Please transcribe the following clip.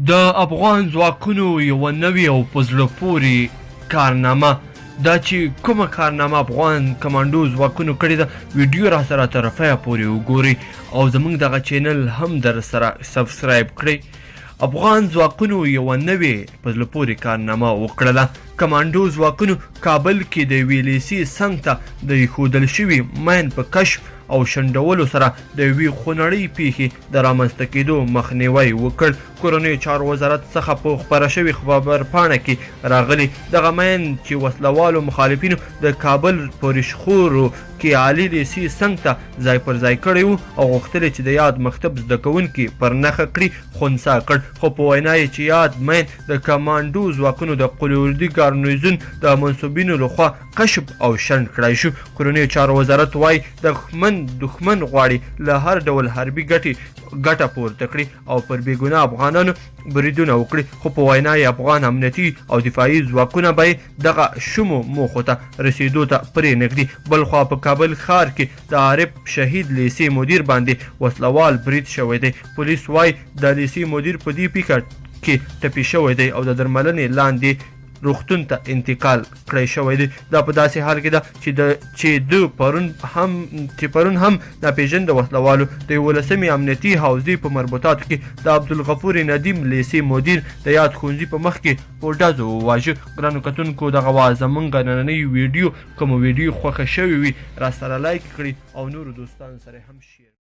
د افغان ځواکونو یوه نوې او په زړه پورې کارنامه دا چې کومه کارنامه افغان کمانډو ځواکونو کړې ده ویډیو را سره تر رفعه پورې وګورئ او زموږ دغه چینل هم در سره سبسکرایب کړئ. افغان ځواکونو یوه نوې په زړه پورې کارنامه وکړله. کمانډو ځواکونو کابل کې د یوې لیسې څنګ ته د ایښودل شوي ماین په کشف او شنډولو سره د یوې خونړۍ پیښې د رامنځته کېدو مخنیوی وکړ. کورنیو چارو وزارت څخه په خپره شوې خبرپاڼه کې راغلي دغه ماین چې وسلوالو مخالفینو د کابل په ریشخورو کې عالي لیسې څنګ ته ځای پر ځای کړی و او غوښتل چې د یاد مکتب زده کوونکي پر نښه کړي خنثی کړ، خو په وینا یې چې یاد ماین د کمانډو ځواکونو د قلیوردي ګارنیزون د منصوبینو لخوا کشف او شنډ کړی شو. کورنیو چارو وزارت وایي دښمن غواړي له هر ډول حربي ګټه پورته کړي او پر بېګناه افغانانو بریدونه وکړي، خو په وینا یې افغان امنیتي او دفاعي ځواکونه به دغه شومو موخو ته رسېدو ته پرېنږدي. بلخوا په کابل ښار کې د عارف شهید لیسې مدیر باندې وسلوال برید شوی دی. پولیس وایي د لیسې مدیر په دې پیښه کې ټپي شوی دی او د درملنې لاندې روغتون ته انتقال کړی شوی دی. دا په داسې حال کې ده چې پرون هم ناپېژانده وسلوالو د 11مې امنیتي حوزې په مربوطاتو کې د عبدالغفور ندیم لیسې مدیر د یاد ښوونځي په مخ کې په ډزو وواژه. ګرانو کتونکو دغه وه زموږ نننۍ ویډیو. کومه ویډیو خوښه شوې وي راسره لایک کړئ او نورو دوستانو سره هم شیر